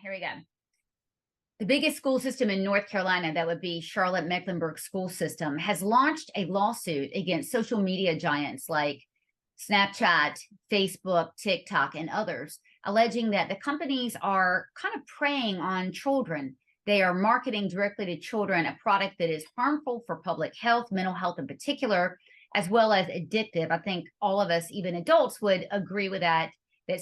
Here we go. The biggest school system in North Carolina, that would be Charlotte Mecklenburg School System, has launched a lawsuit against social media giants like Snapchat, Facebook, TikTok, and others, alleging that the companies are kind of preying on children. They are marketing directly to children a product that is harmful for public health, mental health in particular, as well as addictive. I think all of us, even adults, would agree with that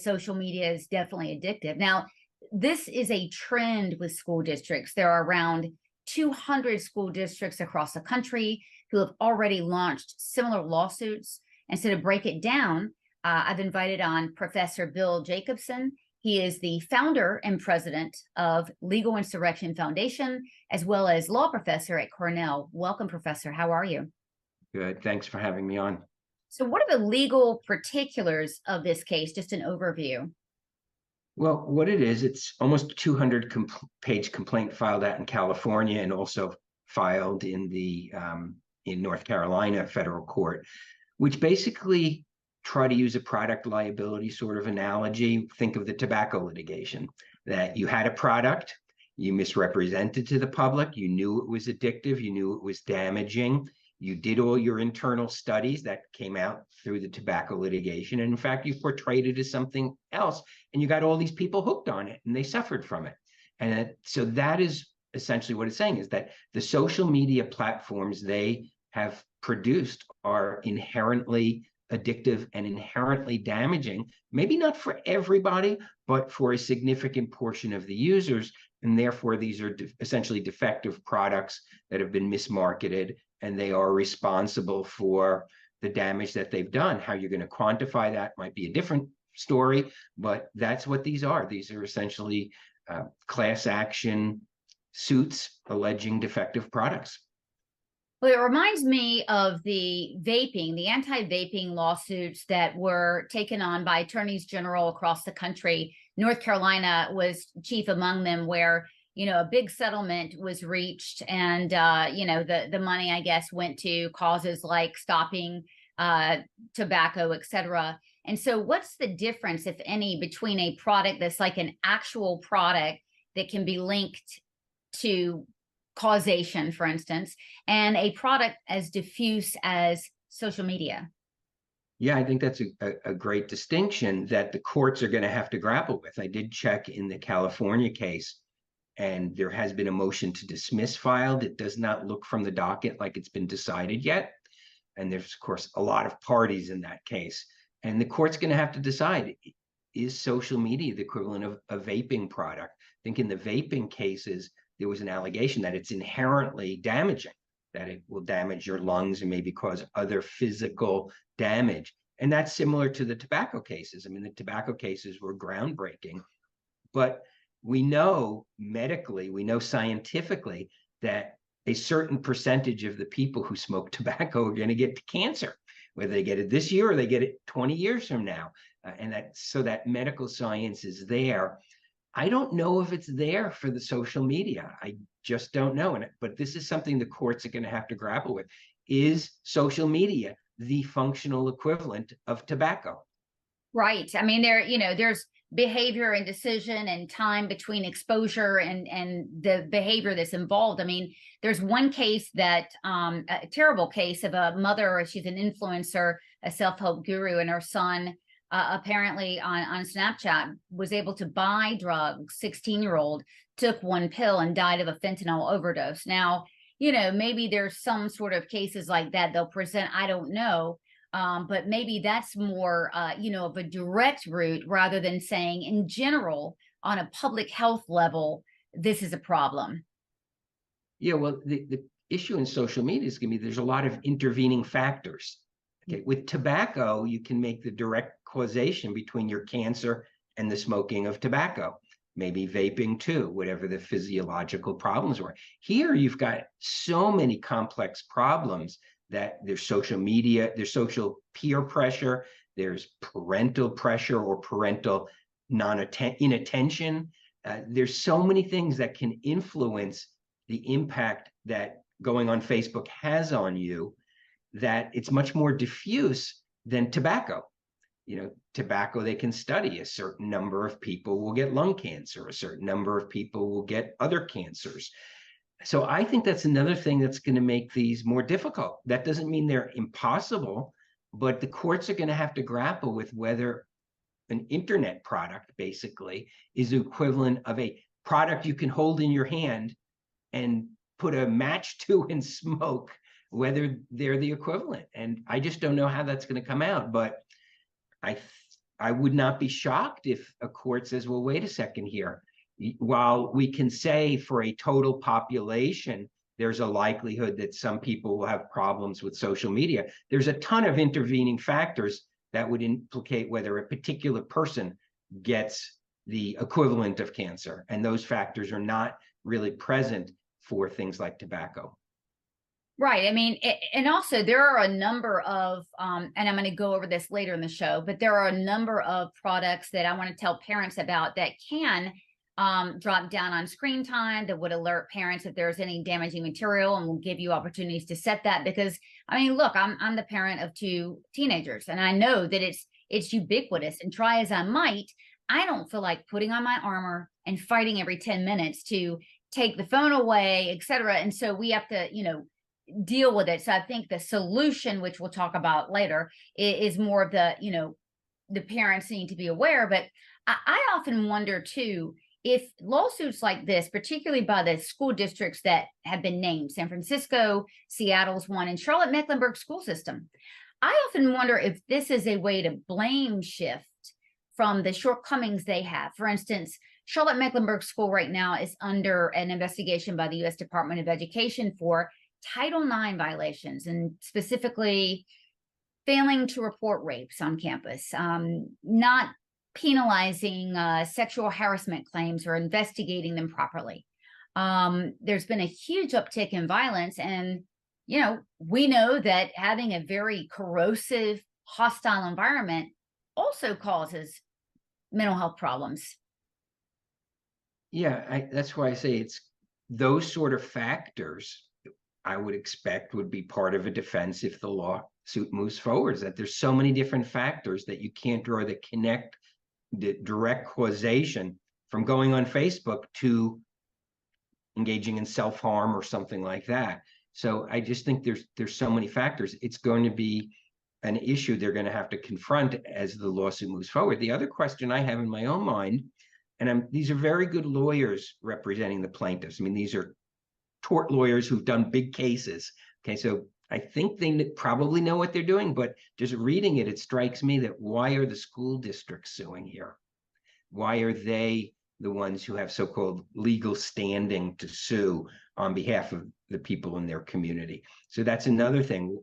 social media is definitely addictive. Now, this is a trend with school districts. There are around 200 school districts across the country who have already launched similar lawsuits. And so to break it down, I've invited on Professor Bill Jacobson. He is the founder and president of Legal Insurrection Foundation, as well as law professor at Cornell. Welcome, Professor. How are you? Good. Thanks for having me on. So what are the legal particulars of this case? Just an overview. Well, what it is, it's almost a 200-page complaint filed out in California and also filed in the in North Carolina federal court, which basically try to use a product liability sort of analogy. Think of the tobacco litigation, that you had a product, you misrepresented to the public, you knew it was addictive, you knew it was damaging, you did all your internal studies that came out through the tobacco litigation. And in fact, you portrayed it as something else, and you got all these people hooked on it and they suffered from it. And so that is essentially what it's saying, is that the social media platforms they have produced are inherently addictive and inherently damaging, maybe not for everybody, but for a significant portion of the users. And therefore, these are essentially defective products that have been mismarketed, and they are responsible for the damage that they've done. How you're going to quantify that might be a different story, but that's what these are. These are essentially class action suits alleging defective products. Well, it reminds me of the anti-vaping lawsuits that were taken on by attorneys general across the country. North Carolina was chief among them, where, a big settlement was reached, and, the money, I guess, went to causes like stopping tobacco, et cetera. And so what's the difference, if any, between a product that's like an actual product that can be linked to causation, for instance, and a product as diffuse as social media? Yeah, I think that's a great distinction that the courts are going to have to grapple with. I did check in the California case, and there has been a motion to dismiss filed. It does not look from the docket like it's been decided yet. And there's, of course, a lot of parties in that case. And the court's going to have to decide, is social media the equivalent of a vaping product? I think in the vaping cases, there was an allegation that it's inherently damaging, that it will damage your lungs and maybe cause other physical damage. And that's similar to the tobacco cases. I mean, the tobacco cases were groundbreaking, but we know medically, we know scientifically that a certain percentage of the people who smoke tobacco are going to get cancer, whether they get it this year or they get it 20 years from now. And so that medical science is there. I don't know if it's there for the social media. I just don't know. But this is something the courts are going to have to grapple with. Is social media the functional equivalent of tobacco? Right. I mean, there's behavior and decision and time between exposure and the behavior that's involved. I mean, there's one case that a terrible case of a mother. She's an influencer, a self-help guru, and her son apparently on Snapchat was able to buy drugs. 16-year-old took one pill and died of a fentanyl overdose. Now, maybe there's some sort of cases like that they'll present. I don't know. But maybe that's more, of a direct route, rather than saying in general, on a public health level, this is a problem. Yeah, well, the issue in social media is going to be there's a lot of intervening factors. Okay, with tobacco, you can make the direct causation between your cancer and the smoking of tobacco. Maybe vaping too, whatever the physiological problems were. Here, you've got so many complex problems that there's social media, there's social peer pressure, there's parental pressure or parental inattention. There's so many things that can influence the impact that going on Facebook has on you, that it's much more diffuse than tobacco. tobacco they can study. A certain number of people will get lung cancer. A certain number of people will get other cancers. So I think that's another thing that's going to make these more difficult. That doesn't mean they're impossible, but the courts are going to have to grapple with whether an internet product basically is the equivalent of a product you can hold in your hand and put a match to and smoke, whether they're the equivalent. And I just don't know how that's going to come out. But I would not be shocked if a court says, well, wait a second here. While we can say for a total population, there's a likelihood that some people will have problems with social media, there's a ton of intervening factors that would implicate whether a particular person gets the equivalent of cancer. And those factors are not really present for things like tobacco. Right. I mean, and also there are a number of, and I'm going to go over this later in the show, but there are a number of products that I want to tell parents about that can drop down on screen time, that would alert parents if there's any damaging material, and will give you opportunities to set that. Because I mean, look, I'm the parent of 2 teenagers, and I know that it's ubiquitous, and try as I might, I don't feel like putting on my armor and fighting every 10 minutes to take the phone away, etc. And so we have to, deal with it. So I think the solution, which we'll talk about later, is more of the, the parents need to be aware. But I often wonder too, if lawsuits like this, particularly by the school districts that have been named, San Francisco, Seattle's one, and Charlotte-Mecklenburg school system, I often wonder if this is a way to blame shift from the shortcomings they have. For instance, Charlotte-Mecklenburg School right now is under an investigation by the U.S. Department of Education for Title IX violations, and specifically failing to report rapes on campus, not penalizing sexual harassment claims or investigating them properly. There's been a huge uptick in violence, and we know that having a very corrosive, hostile environment also causes mental health problems. Yeah, that's why I say it's those sort of factors I would expect would be part of a defense if the lawsuit moves forward, is that there's so many different factors that you can't draw the direct causation from going on Facebook to engaging in self-harm or something like that. So I just think there's so many factors. It's going to be an issue they're going to have to confront as the lawsuit moves forward. The other question I have in my own mind, and these are very good lawyers representing the plaintiffs. I mean, these are tort lawyers who've done big cases. Okay, so I think they probably know what they're doing, but just reading it, it strikes me that why are the school districts suing here? Why are they the ones who have so-called legal standing to sue on behalf of the people in their community? So that's another thing.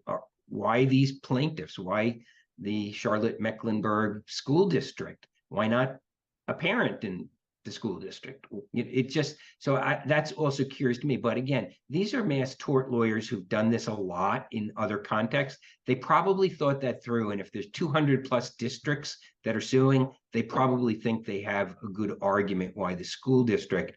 Why these plaintiffs? Why the Charlotte-Mecklenburg School District? Why not a parent in the school district? It just, so that's also curious to me. But again, these are mass tort lawyers who've done this a lot in other contexts. They probably thought that through. And if there's 200 plus districts that are suing, they probably think they have a good argument why the school district.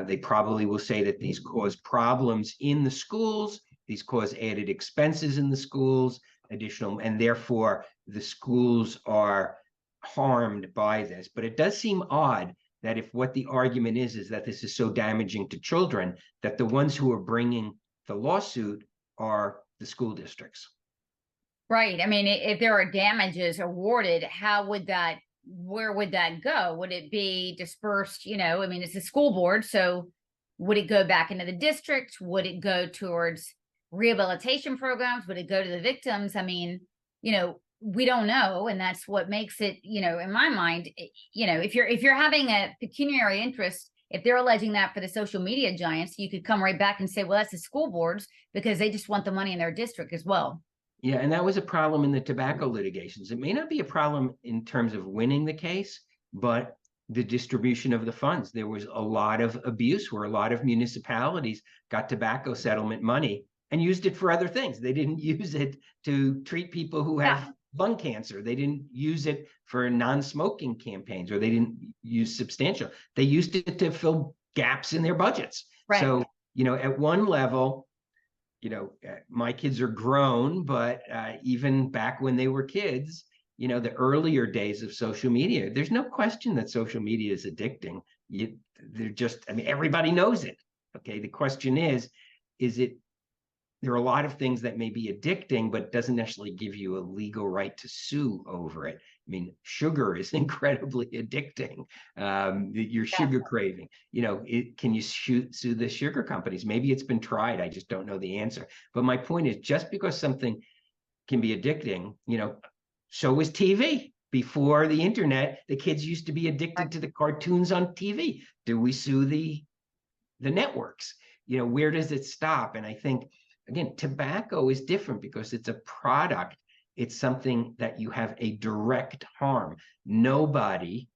They probably will say that these cause problems in the schools, these cause added expenses in the schools, additional, and therefore the schools are harmed by this. But it does seem odd that if what the argument is that this is so damaging to children, that the ones who are bringing the lawsuit are the school districts. Right. I mean, if there are damages awarded, where would that go? Would it be dispersed? I mean, it's a school board. So would it go back into the district? Would it go towards rehabilitation programs? Would it go to the victims? I mean, we don't know, and that's what makes it, in my mind, if you're having a pecuniary interest, if they're alleging that for the social media giants, you could come right back and say, well, that's the school boards, because they just want the money in their district as well. Yeah, and that was a problem in the tobacco litigations. It may not be a problem in terms of winning the case, but the distribution of the funds. There was a lot of abuse where a lot of municipalities got tobacco settlement money and used it for other things. They didn't use it to treat people who have lung cancer. They didn't use it for non-smoking campaigns, or they didn't use substantial. They used it to fill gaps in their budgets. Right. So, at one level, my kids are grown, but even back when they were kids, the earlier days of social media. There's no question that social media is addicting. They're just, I mean, everybody knows it. Okay. The question is it, there are a lot of things that may be addicting, but doesn't necessarily give you a legal right to sue over it. I mean, sugar is incredibly addicting. Your sugar craving, can you sue the sugar companies? Maybe it's been tried. I just don't know the answer. But my point is, just because something can be addicting, so was TV. Before the internet, the kids used to be addicted to the cartoons on TV. Do we sue the networks? Where does it stop? And I think, again, tobacco is different because it's a product. It's something that you have a direct harm. Nobody,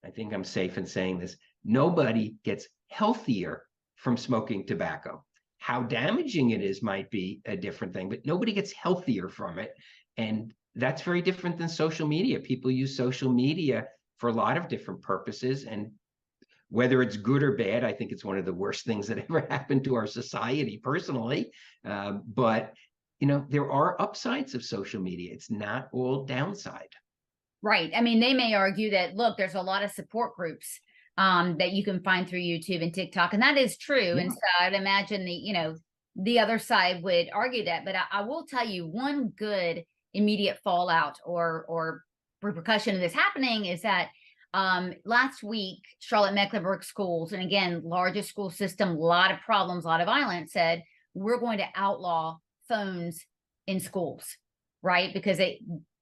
I think I'm safe in saying this, nobody gets healthier from smoking tobacco. How damaging it is might be a different thing, but nobody gets healthier from it. And that's very different than social media. People use social media for a lot of different purposes, and whether it's good or bad, I think it's one of the worst things that ever happened to our society personally. But, there are upsides of social media. It's not all downside. Right. I mean, they may argue that, look, there's a lot of support groups that you can find through YouTube and TikTok. And that is true. Yeah. And so I'd imagine the other side would argue that. But I will tell you, one good immediate fallout or repercussion of this happening is that last week, Charlotte Mecklenburg Schools, and again, largest school system, a lot of problems, a lot of violence, said, we're going to outlaw phones in schools, right? Because they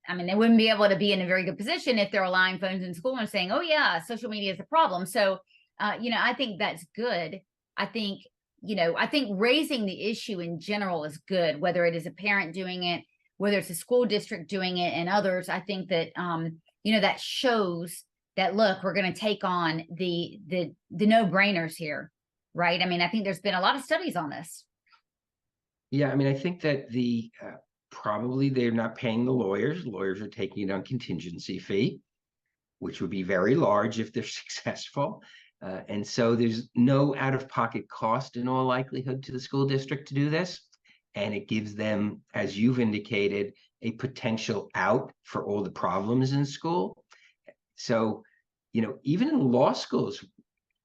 wouldn't be able to be in a very good position if they're allowing phones in school and saying, oh yeah, social media is a problem. So, I think that's good. I think raising the issue in general is good, whether it is a parent doing it, whether it's a school district doing it, and others. I think that, that shows that, look, we're going to take on the no-brainers here, right? I mean, I think there's been a lot of studies on this. Yeah, I mean, I think that probably they're not paying the lawyers. Lawyers are taking it on contingency fee, which would be very large if they're successful. And so there's no out-of-pocket cost in all likelihood to the school district to do this. And it gives them, as you've indicated, a potential out for all the problems in school. So, even in law schools,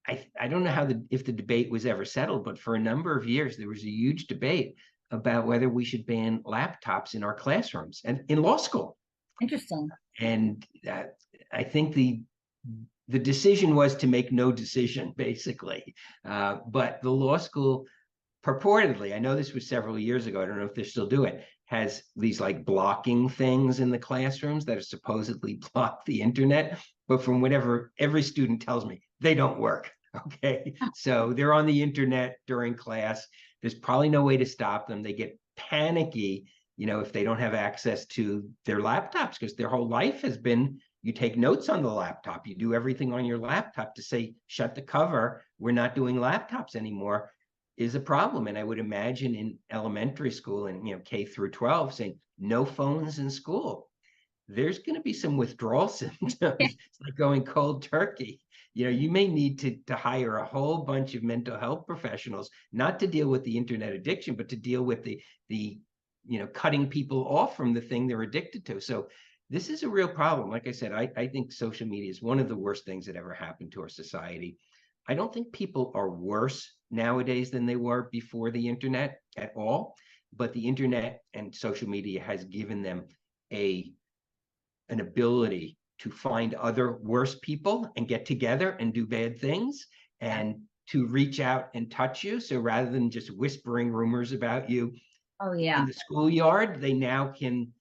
I don't know if the debate was ever settled, but for a number of years, there was a huge debate about whether we should ban laptops in our classrooms and in law school. Interesting. And I think the decision was to make no decision, basically. But the law school purportedly, I know this was several years ago, I don't know if they still do it, has these like blocking things in the classrooms that are supposedly block the internet. But from whatever every student tells me, they don't work. Okay. So they're on the internet during class. There's probably no way to stop them. They get panicky, if they don't have access to their laptops, because their whole life has been, you take notes on the laptop, you do everything on your laptop. To say, shut the cover, we're not doing laptops anymore, is a problem. And I would imagine in elementary school and, K through 12 saying no phones in school, there's going to be some withdrawal symptoms. It's like going cold turkey. You may need to hire a whole bunch of mental health professionals, not to deal with the internet addiction, but to deal with the cutting people off from the thing they're addicted to. So this is a real problem. Like I said, I think social media is one of the worst things that ever happened to our society. I don't think people are worse nowadays than they were before the internet at all, but the internet and social media has given them an ability to find other worse people and get together and do bad things and to reach out and touch you. So rather than just whispering rumors about you in the schoolyard, they now can,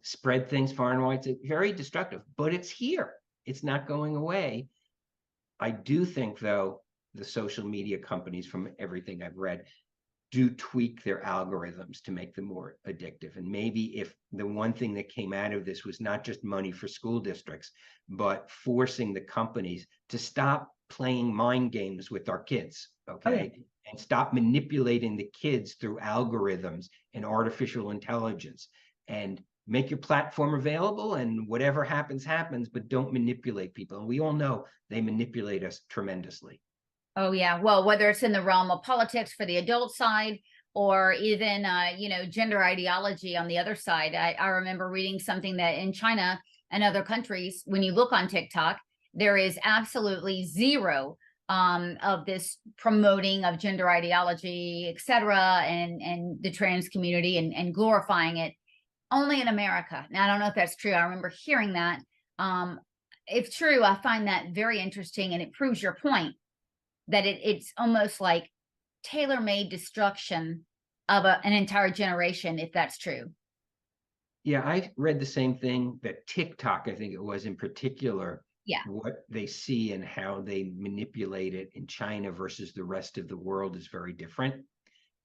spread things far and wide. It's very destructive, but it's here. It's not going away. I do think, though, the social media companies, from everything I've read, do tweak their algorithms to make them more addictive. And maybe if the one thing that came out of this was not just money for school districts, but forcing the companies to stop playing mind games with our kids, okay? And stop manipulating the kids through algorithms and artificial intelligence, and make your platform available, and whatever happens, happens, but don't manipulate people. And we all know they manipulate us tremendously. Oh, yeah. Well, whether it's in the realm of politics for the adult side or even, gender ideology on the other side. I remember reading something that in China, and other countries, when you look on TikTok, there is absolutely zero of this promoting of gender ideology, et cetera, and the trans community and glorifying it. Only in America. Now, I don't know if that's true. I remember hearing that. If true, I find that very interesting, and it proves your point that it's almost like tailor-made destruction of an entire generation, if that's true. Yeah, I read the same thing, that TikTok, I think it was in particular, Yeah. what they see and how they manipulate it in China versus the rest of the world is very different.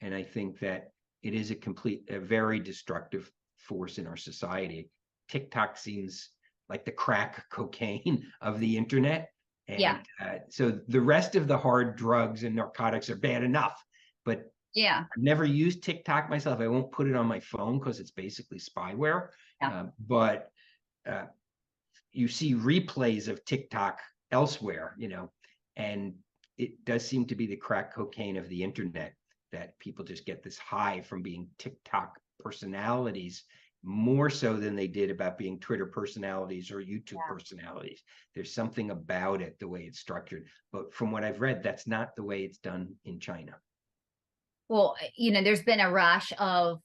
And I think that it is a very destructive force in our society. TikTok seems like the crack cocaine of the internet. Yeah. And so the rest of the hard drugs and narcotics are bad enough, but Yeah. I've never used TikTok myself. I won't put it on my phone because it's basically spyware. Yeah. But you see replays of TikTok elsewhere, and it does seem to be the crack cocaine of the internet, that people just get this high from being TikTok personalities, more so than they did about being Twitter personalities or YouTube personalities. There's something about it, the way it's structured. But from what I've read, that's not the way it's done in China. Well, there's been a rash of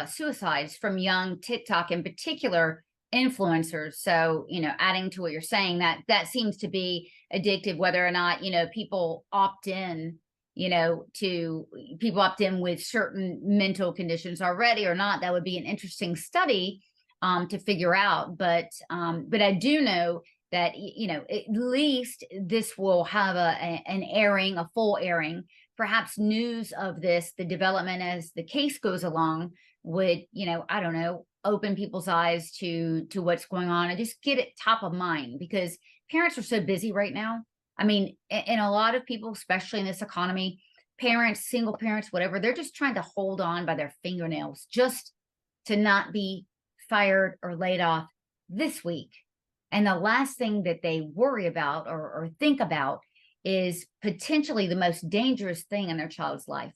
suicides from young TikTok, in particular, influencers. So, adding to what you're saying, that seems to be addictive, whether or not, people opt in, people opt in with certain mental conditions already or not. That would be an interesting study to figure out. But I do know that, at least this will have an airing, a full airing. Perhaps news of this, the development as the case goes along, would, I don't know, open people's eyes to what's going on and just get it top of mind, because parents are so busy right now. I mean, and a lot of people, especially in this economy, parents, single parents, whatever, they're just trying to hold on by their fingernails just to not be fired or laid off this week. And the last thing that they worry about or think about is potentially the most dangerous thing in their child's life.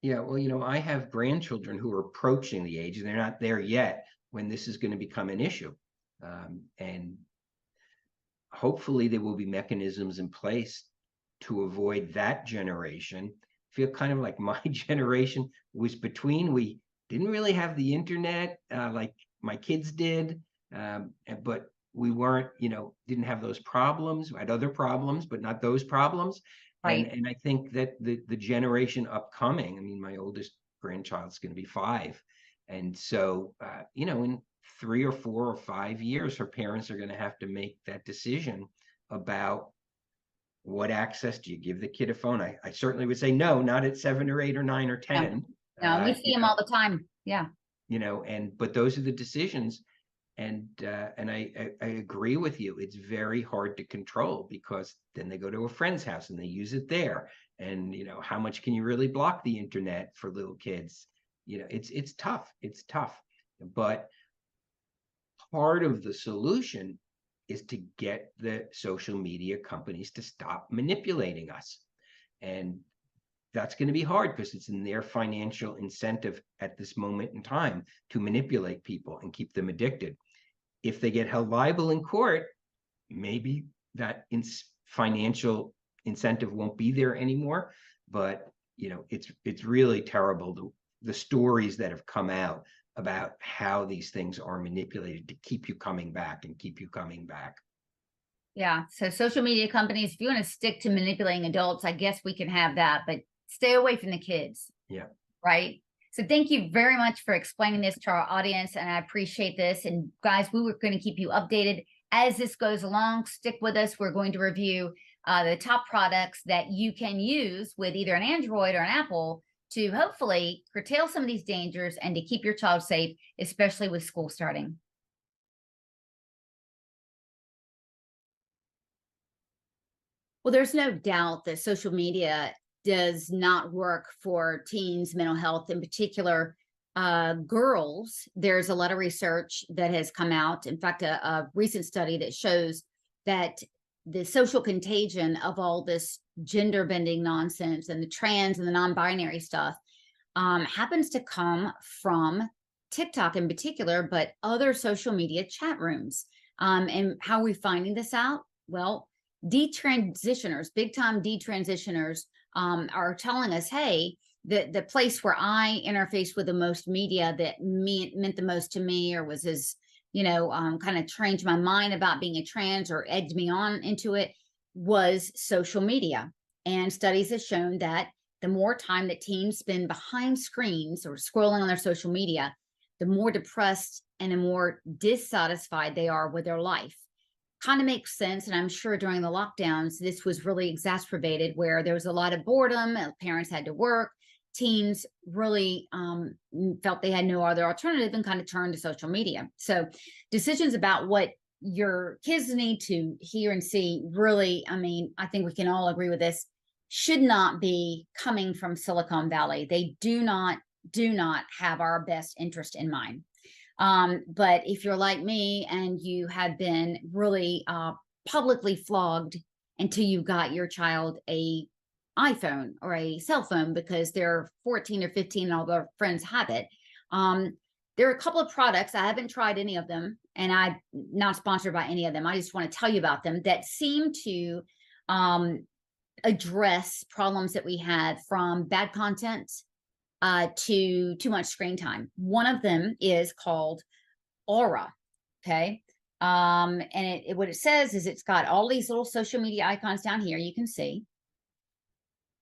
Yeah, well, I have grandchildren who are approaching the age, and they're not there yet, when this is going to become an issue. And hopefully there will be mechanisms in place to avoid that generation. I feel kind of like my generation was between, we didn't really have the internet like my kids did, but we weren't, didn't have those problems. We had other problems, but not those problems. Right. And I think that the generation upcoming, I mean, my oldest grandchild's going to be 5. And so, in 3 or 4 or 5 years, her parents are going to have to make that decision about what access do you give the kid a phone. I certainly would say no, not at 7 or 8 or 9 or 10. No, we see them all the time. Yeah. But those are the decisions. And I agree with you. It's very hard to control, because then they go to a friend's house and they use it there. And how much can you really block the internet for little kids? It's tough. It's tough. But part of the solution is to get the social media companies to stop manipulating us. And that's going to be hard, because it's in their financial incentive at this moment in time to manipulate people and keep them addicted. If they get held liable in court, maybe that financial incentive won't be there anymore. But it's really terrible, the stories that have come out about how these things are manipulated to keep you coming back and keep you coming back. Yeah. So social media companies, if you want to stick to manipulating adults, I guess we can have that, but stay away from the kids. Yeah. Right. So thank you very much for explaining this to our audience, and I appreciate this. And guys, we were going to keep you updated as this goes along. Stick with us. We're going to review the top products that you can use with either an Android or an Apple to hopefully curtail some of these dangers and to keep your child safe, especially with school starting. Well, there's no doubt that social media does not work for teens' mental health, in particular girls. There's a lot of research that has come out. In fact, a recent study that shows that the social contagion of all this gender bending nonsense and the trans and the non-binary stuff happens to come from TikTok in particular, but other social media chat rooms. And how are we finding this out? Well, detransitioners, big time detransitioners, are telling us, hey, the place where I interfaced with the most media that meant the most to me, or was as, kind of changed my mind about being a trans or egged me on into it, was social media. And studies have shown that the more time that teens spend behind screens or scrolling on their social media, the more depressed and the more dissatisfied they are with their life. Kind of makes sense. And I'm sure during the lockdowns, this was really exacerbated, where there was a lot of boredom, parents had to work, teens really felt they had no other alternative and kind of turned to social media. So decisions about what your kids need to hear and see, really, I mean, I think we can all agree with this, should not be coming from Silicon Valley. They do not have our best interest in mind. But if you're like me and you have been really publicly flogged until you got your child a iPhone or a cell phone because they're 14 or 15 and all their friends have it, there are a couple of products, I haven't tried any of them, and I'm not sponsored by any of them, I just want to tell you about them, that seem to address problems that we had from bad content to too much screen time. One of them is called Aura. Okay. And what it says is it's got all these little social media icons down here, you can see.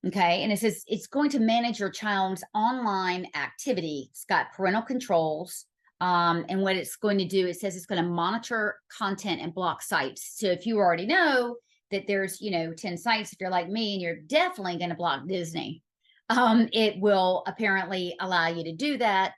Okay. And it says it's going to manage your child's online activity. It's got parental controls. And what it's going to do, it says it's going to monitor content and block sites. So if you already know that there's, 10 sites, if you're like me and you're definitely going to block Disney, it will apparently allow you to do that.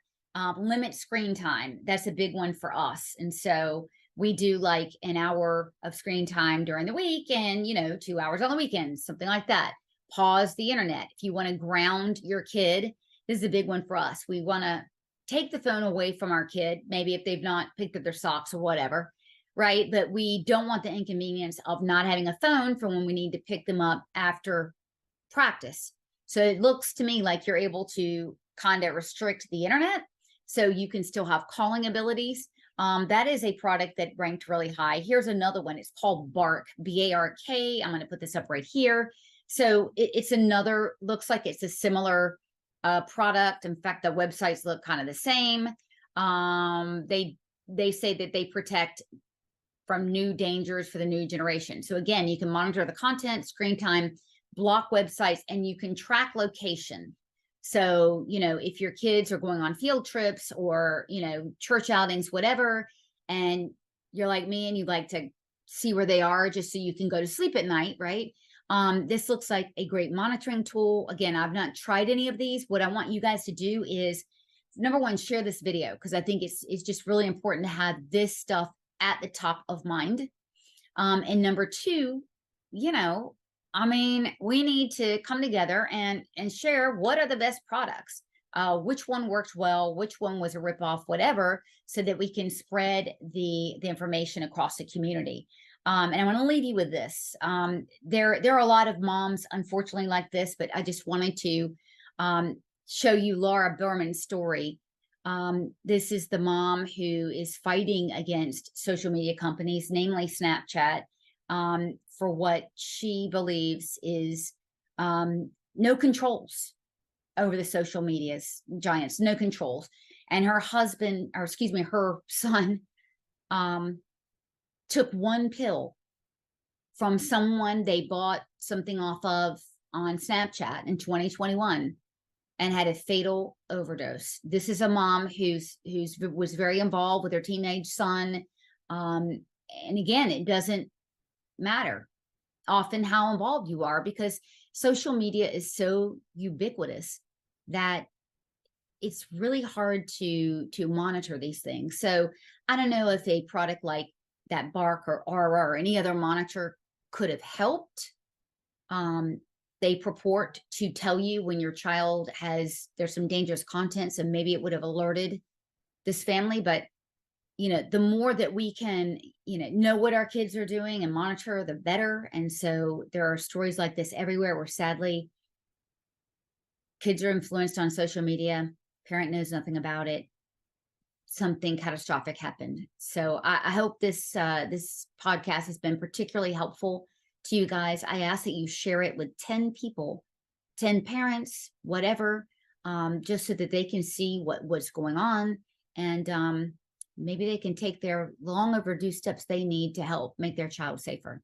Limit screen time. That's a big one for us. And so we do like an hour of screen time during the week and, 2 hours on the weekends, something like that. Pause the internet. If you want to ground your kid, this is a big one for us. We want to take the phone away from our kid, maybe if they've not picked up their socks or whatever, right? But we don't want the inconvenience of not having a phone for when we need to pick them up after practice. So it looks to me like you're able to kind of restrict the internet so you can still have calling abilities. That is a product that ranked really high. Here's another one. It's called Bark, B-A-R-K. I'm going to put this up right here. So it's another, looks like it's a similar product. In fact, the websites look kind of the same. They say that they protect from new dangers for the new generation. So again, you can monitor the content, screen time, block websites, and you can track location. So, if your kids are going on field trips or, church outings, whatever, and you're like me and you like to see where they are just so you can go to sleep at night, right? This looks like a great monitoring tool. Again, I've not tried any of these. What I want you guys to do is, number one, share this video, because I think it's just really important to have this stuff at the top of mind. And number two, we need to come together and share what are the best products, which one worked well, which one was a ripoff, whatever, so that we can spread the information across the community. And I want to leave you with this. There are a lot of moms, unfortunately, like this, but I just wanted to show you Laura Berman's story. This is the mom who is fighting against social media companies, namely Snapchat, for what she believes is no controls over the social media giants, no controls. And her husband, or excuse me, her son, took one pill from someone they bought something off of on Snapchat in 2021 and had a fatal overdose. This is a mom who's was very involved with her teenage son. And again, it doesn't matter often how involved you are, because social media is so ubiquitous that it's really hard to monitor these things. So I don't know if a product like that Bark or Aura or any other monitor could have helped. They purport to tell you when your child there's some dangerous content, so maybe it would have alerted this family. But the more that we can know what our kids are doing and monitor, the better. And so there are stories like this everywhere where sadly kids are influenced on social media, parent knows nothing about it. something catastrophic happened. So I hope this this podcast has been particularly helpful to you guys. I ask that you share it with 10 people, 10 parents, whatever, just so that they can see what's going on, and maybe they can take their long overdue steps they need to help make their child safer.